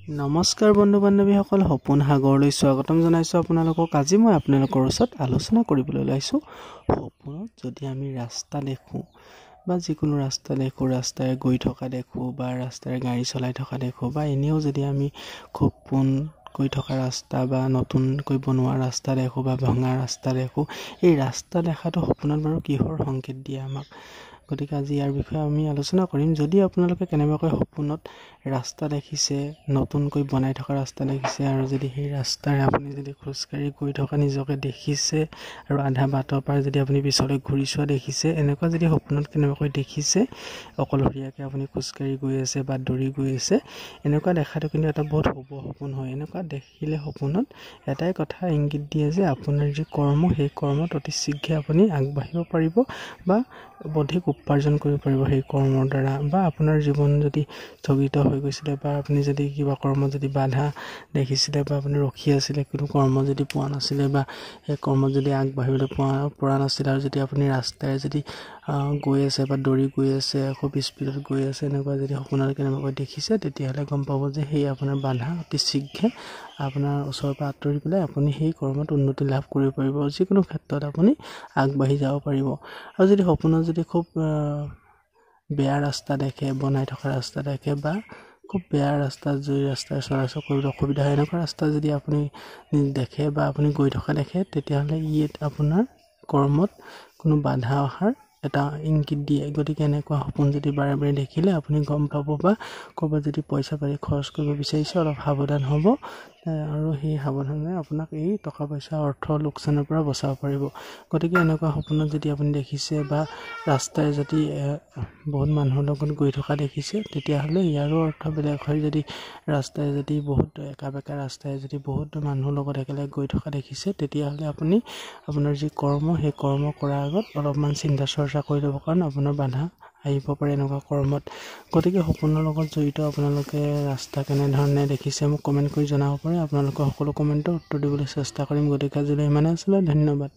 নমস্কাৰ বন্ধু বান্ধৱীসকল, সপোন সাগৰলৈ স্বাগতম জনাইছোঁ আপোনালোকক। আজি মই আপোনালোকৰ ওচৰত আলোচনা কৰিবলৈ ওলাইছোঁ সপোনত যদি আমি ৰাস্তা দেখোঁ বা যিকোনো ৰাস্তা দেখোঁ, ৰাস্তাৰে গৈ থকা দেখোঁ বা ৰাস্তাৰে গাড়ী চলাই থকা দেখোঁ বা এনেও যদি আমি খুব পোন গৈ থকা ৰাস্তা বা নতুনকৈ বনোৱা ৰাস্তা দেখোঁ বা ভঙা ৰাস্তা দেখোঁ, এই ৰাস্তা দেখাটো সপোনত বাৰু কিহৰ সংকেত দিয়ে আমাক? গতিকে আজি ইয়াৰ বিষয়ে আমি আলোচনা কৰিম। যদি আপোনালোকে কেনেবাকৈ সপোনত ৰাস্তা দেখিছে, নতুনকৈ বনাই থকা ৰাস্তা দেখিছে, আৰু যদি সেই ৰাস্তাৰে আপুনি যদি খোজকাঢ়ি গৈ থকা নিজকে দেখিছে আৰু আধা বাটৰ পৰা যদি আপুনি পিছলৈ ঘূৰি চোৱা দেখিছে, এনেকুৱা যদি সপোনত কেনেবাকৈ দেখিছে, অকলশৰীয়াকৈ আপুনি খোজকাঢ়ি গৈ আছে বা দৌৰি গৈ আছে, এনেকুৱা দেখাটো কিন্তু এটা বহুত শুভ সপোন হয়। এনেকুৱা দেখিলে সপোনত এটাই কথা ইংগিত দিয়ে যে আপোনাৰ যি কৰ্ম, সেই কৰ্মত অতি শীঘ্ৰে আপুনি আগবাঢ়িব পাৰিব বা অধিক উপাৰ্জন কৰিব পাৰিব সেই কৰ্মৰ দ্বাৰা। বা আপোনাৰ জীৱন যদি স্থগিত হৈ গৈছিলে বা আপুনি যদি কিবা কৰ্মত যদি বাধা দেখিছিলে বা আপুনি ৰখি আছিলে, কোনো কৰ্ম যদি পোৱা নাছিলে বা সেই কৰ্মত যদি আগবাঢ়িবলৈ পৰা নাছিলে, আৰু যদি আপুনি ৰাস্তাৰে যদি গৈ আছে বা দৌৰি গৈ আছে, খুব স্পীডত গৈ আছে, এনেকুৱা যদি সপোনত কেনেবাকৈ দেখিছে, তেতিয়াহ'লে গম পাব যে সেই আপোনাৰ বাধা অতি শীঘ্ৰে আপোনাৰ ওচৰৰ পৰা আঁতৰি পেলাই আপুনি সেই কৰ্মত উন্নতি লাভ কৰিব পাৰিব, যিকোনো ক্ষেত্ৰত আপুনি আগবাঢ়ি যাব পাৰিব। আৰু যদি সপোনত যদি খুব বেয়া ৰাস্তা দেখে, বনাই থকা ৰাস্তা দেখে বা খুব বেয়া ৰাস্তা, জুই ৰাস্তাৰে চলাচল কৰিবলৈ অসুবিধা হয়, এনেকুৱা ৰাস্তা যদি আপুনি দেখে বা আপুনি গৈ থকা দেখে, তেতিয়াহ'লে আপোনাৰ কৰ্মত কোনো বাধা অহাৰ এটা ইংগিত দিয়ে। গতিকে এনেকুৱা সপোন যদি বাৰে বাৰে দেখিলে আপুনি গম পাব, বা ক'ৰবাত যদি পইচা পাতি খৰচ কৰিব বিচাৰিছে, অলপ সাৱধান হ'ব, আৰু সেই সাৱধানে আপোনাক এই টকা পইচা অৰ্থ লোকচানৰ পৰা বচাব পাৰিব। গতিকে এনেকুৱা সপোনত যদি আপুনি দেখিছে বা ৰাস্তাৰে যদি বহুত মানুহৰ লগত গৈ থকা দেখিছে, তেতিয়াহ'লে ইয়াৰো অৰ্থ বেলেগ হয়। যদি ৰাস্তাৰে যদি বহুত একা বেকা ৰাস্তাৰে যদি বহুত মানুহৰ লগত একেলগে গৈ থকা দেখিছে, তেতিয়াহ'লে আপুনি আপোনাৰ যি কৰ্ম, সেই কৰ্ম কৰাৰ আগত অলপমান চিন্তা চৰ্চা কৰি ল'ব, কাৰণ আপোনাৰ বাধা আহিব পাৰে এনেকুৱা কৰ্মত। গতিকে সপোনৰ লগত জড়িত আপোনালোকে ৰাস্তা কেনেধৰণে দেখিছে মোক কমেণ্ট কৰি জনাব পাৰে। আপোনালোকৰ সকলো কমেণ্টৰ উত্তৰ দিবলৈ চেষ্টা কৰিম। গতিকে আজিলৈ ইমানে আছিলে, ধন্যবাদ।